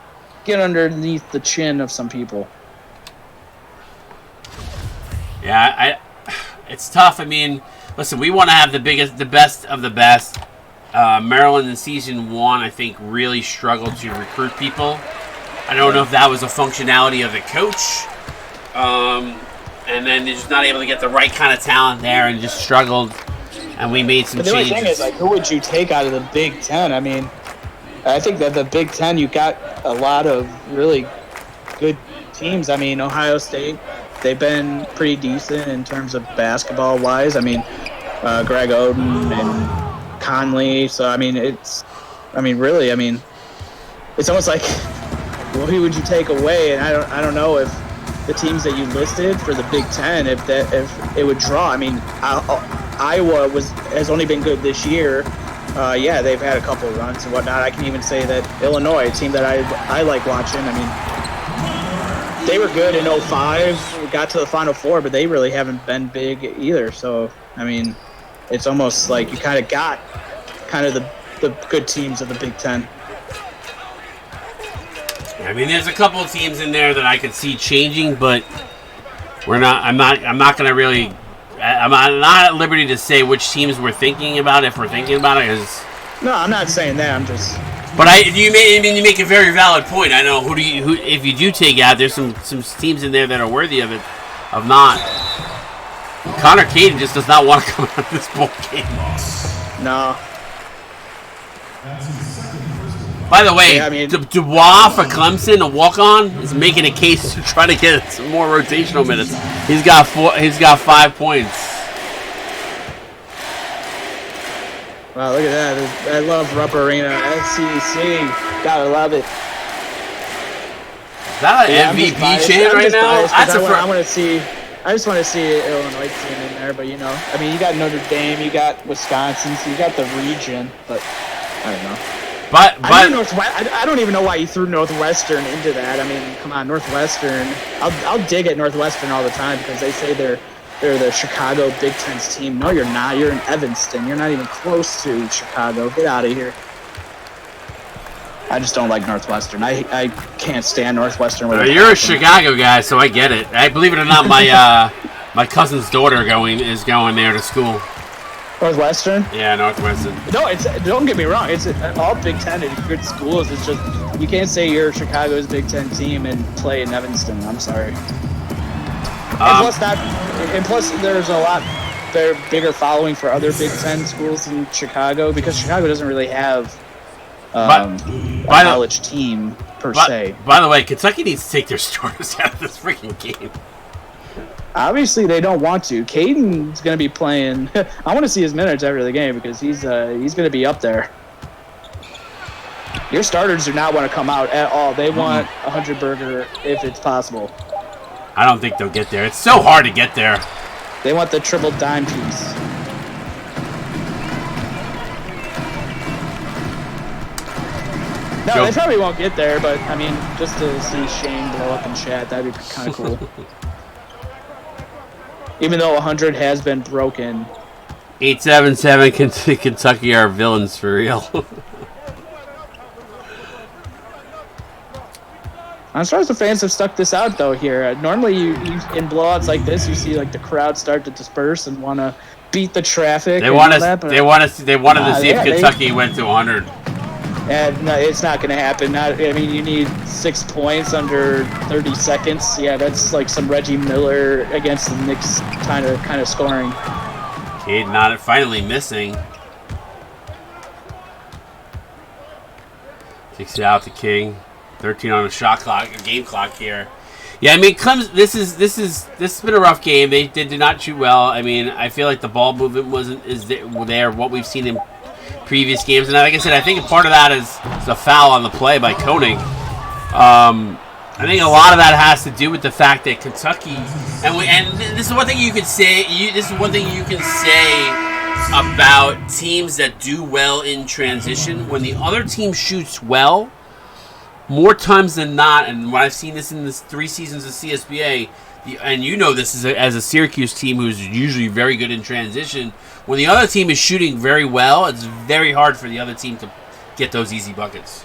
Get underneath the chin of some people. Yeah, it's tough. Listen, we want to have the best of the best. Maryland in season 1, I think, really struggled to recruit people. I don't know if that was a functionality of the coach. And then they're just not able to get the right kind of talent there and just struggled. And we made some changes. The only thing is, who would you take out of the Big Ten? I think that the Big Ten, you got a lot of really good teams. Ohio State, they've been pretty decent in terms of basketball-wise. Greg Oden and Conley. So, it's almost like, well, who would you take away? And I don't know if the teams that you listed for the Big Ten, if it would draw. Iowa has only been good this year. They've had a couple of runs and whatnot. I can even say that Illinois, a team that I like watching. They were good in 05. We got to the Final Four, but they really haven't been big either. So, it's almost like you kind of got the good teams of the Big Ten. There's a couple of teams in there that I could see changing, but I'm not going to really. I'm not at liberty to say which teams we're thinking about if we're thinking about it. No, I'm not saying that. I'm just. But you make a very valid point. I know who if you do take out, there's some teams in there that are worthy of it, of not. Connor Caden just does not want to come out of this bowl game. No. By the way, Dubois for Clemson, a walk-on, is making a case to try to get some more rotational minutes. He's got 5 points. Wow, look at that! I love Rupp Arena, SCC. Gotta love it. Is that an MVP chant right now? I just want to see an Illinois team in there, but you got Notre Dame, you got Wisconsin, so you got the region, but I don't know. But I don't even know why you threw Northwestern into that. Come on, Northwestern. I'll dig at Northwestern all the time because they say they're the Chicago Big Ten's team. No, you're not. You're in Evanston. You're not even close to Chicago. Get out of here. I just don't like Northwestern. I can't stand Northwestern. You're a Chicago guy, so I get it. Believe it or not, my cousin's daughter is going there to school. Northwestern? Yeah, Northwestern. No, don't get me wrong. It's all Big Ten and good schools. It's just you can't say you're Chicago's Big Ten team and play in Evanston. I'm sorry. And plus there's a lot bigger following for other Big Ten schools in Chicago because Chicago doesn't really have a college team per se. By the way, Kentucky needs to take their starters out of this freaking game. Obviously, they don't want to. Caden's going to be playing. I want to see his minutes after the game because he's going to be up there. Your starters do not want to come out at all. They want 100 burger if it's possible. I don't think they'll get there. It's so hard to get there. They want the triple dime piece. No, they probably won't get there, but just to see Shane blow up in chat, that'd be kind of cool. Even though 100 has been broken. 877 Kentucky are villains for real. I I'm surprised the fans have stuck this out though here. Normally, you in blowouts like this, you see like the crowd start to disperse and want to beat the traffic. They wanted to see if Kentucky went to 100. And no, it's not going to happen. You need 6 points under 30 seconds. Yeah, that's like some Reggie Miller against the Knicks kind of scoring. Cade not finally missing. Kicks it out to King. 13 on a game clock here. Yeah, I mean, this has been a rough game. They did not shoot well. I mean, I feel like the ball movement is there what we've seen in previous games, and like I said, I think part of that is a foul on the play by Koenig. I think a lot of that has to do with the fact that Kentucky, and this is one thing you can say. This is one thing you can say about teams that do well in transition. When the other team shoots well, more times than not, and when I've seen this in the 3 seasons of CSBA, and you know this as a Syracuse team who's usually very good in transition, when the other team is shooting very well, it's very hard for the other team to get those easy buckets.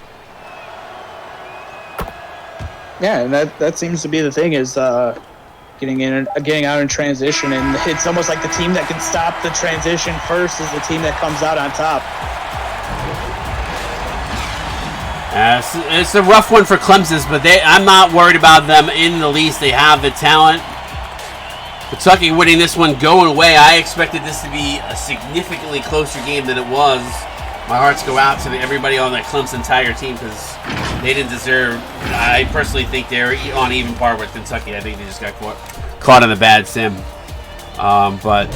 Yeah, and that seems to be the thing is getting out in transition, and it's almost like the team that can stop the transition first is the team that comes out on top. It's a rough one for Clemson, but I'm not worried about them in the least. They have the talent. Kentucky winning this one going away. I expected this to be a significantly closer game than it was. My hearts go out to everybody on that Clemson Tiger team because they didn't deserve. I personally think they're on even par with Kentucky. I think they just got caught in a bad sim. But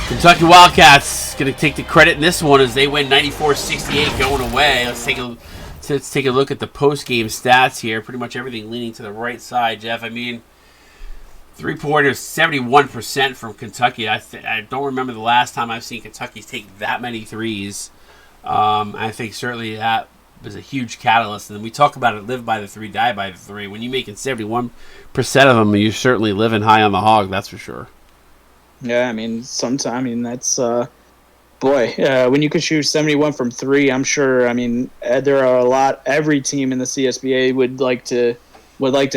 Kentucky Wildcats going to take the credit in this one as they win 94-68 going away. Let's take a look at the post-game stats here. Pretty much everything leaning to the right side, Jeff. I mean, three-pointers, 71% from Kentucky. I don't remember the last time I've seen Kentucky take that many threes. I think certainly that was a huge catalyst. And we talk about it, live by the three, die by the three. When you're making 71% of them, you're certainly living high on the hog, that's for sure. Yeah, I mean, that's, when you could shoot 71 from 3, I'm sure, there are every team in the CSBA would like to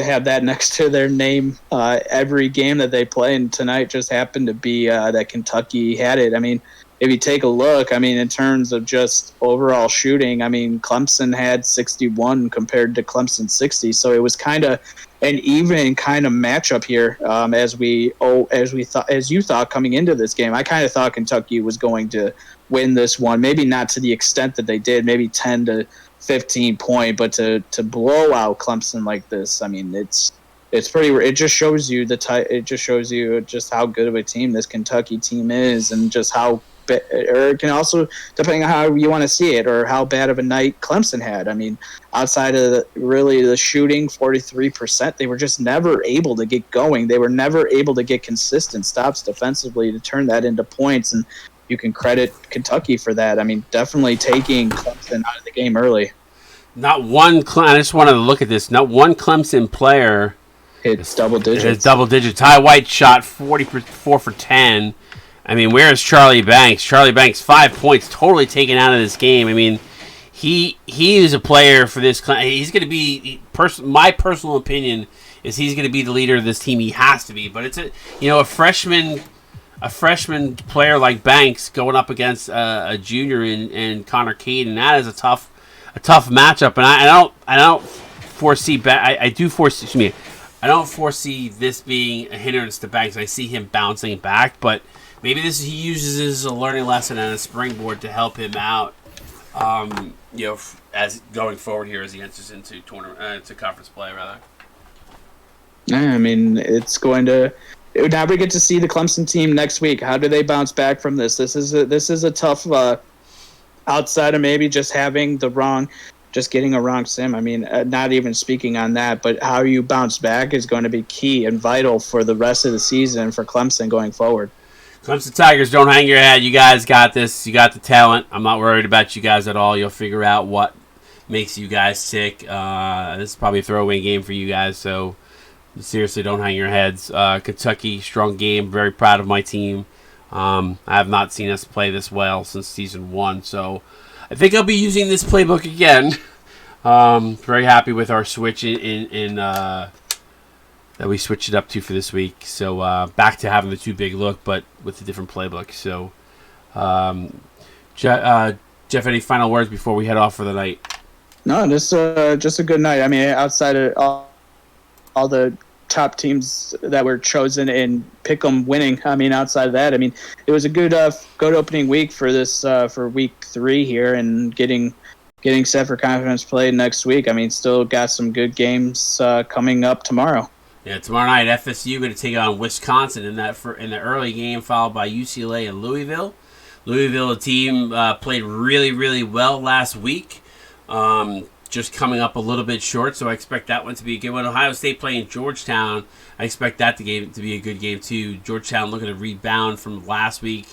have that next to their name every game that they play, and tonight just happened to be that Kentucky had it. I mean, if you take a look, in terms of just overall shooting, Clemson had 61 compared to Clemson 60, so it was kind of an even kind of matchup here. As you thought coming into this game, I kind of thought Kentucky was going to win this one. Maybe not to the extent that they did, maybe 10 to 15 point, but to blow out Clemson like this, it's pretty. It just shows you just how good of a team this Kentucky team is, and just how. Or it can also, depending on how you want to see it, or how bad of a night Clemson had. Outside of the shooting, 43%, they were just never able to get going. They were never able to get consistent stops defensively to turn that into points, and you can credit Kentucky for that. Definitely taking Clemson out of the game early. I just wanted to look at this. Not one Clemson player hits double digits. Ty White shot 44 for 10. Where is Charlie Banks? Charlie Banks, 5 points, totally taken out of this game. He is a player for this. He's going to be. My personal opinion is he's going to be the leader of this team. He has to be. But it's a freshman player like Banks going up against a junior in Connor Cade, and that is a tough matchup. And I don't foresee. I don't foresee this being a hindrance to Banks. I see him bouncing back, but maybe he uses this as a learning lesson and a springboard to help him out. As going forward here as he enters into to conference play, rather. It's going to. Now we get to see the Clemson team next week. How do they bounce back from this? This is a tough. Outside of maybe just having getting a wrong sim. Not even speaking on that, but how you bounce back is going to be key and vital for the rest of the season for Clemson going forward. Clemson Tigers, don't hang your head. You guys got this. You got the talent. I'm not worried about you guys at all. You'll figure out what makes you guys tick. This is probably a throwaway game for you guys, so seriously, don't hang your heads. Kentucky, strong game. Very proud of my team. I have not seen us play this well since season 1, so I think I'll be using this playbook again. Very happy with our switch in that we switched it up to for this week. So back to having the two big look, but with a different playbook. So, Jeff, any final words before we head off for the night? No, just a good night. I mean, outside of all the top teams that were chosen and pick 'em winning. I mean, outside of that, I mean, it was a good opening week for this for week 3 here, and getting set for conference play next week. I mean, still got some good games coming up tomorrow. Yeah, tomorrow night FSU going to take on Wisconsin in the early game, followed by UCLA and Louisville. Louisville, a team played really, really well last week. Just coming up a little bit short, so I expect that one to be a good one. Ohio State playing Georgetown. I expect that to be a good game too. Georgetown looking to rebound from last week,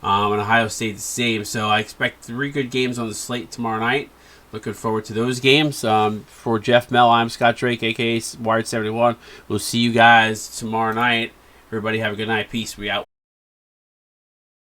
and Ohio State the same. So I expect 3 good games on the slate tomorrow night. Looking forward to those games. For Jeff Mel, I'm Scott Drake, a.k.a. Wired71. We'll see you guys tomorrow night. Everybody have a good night. Peace. We out.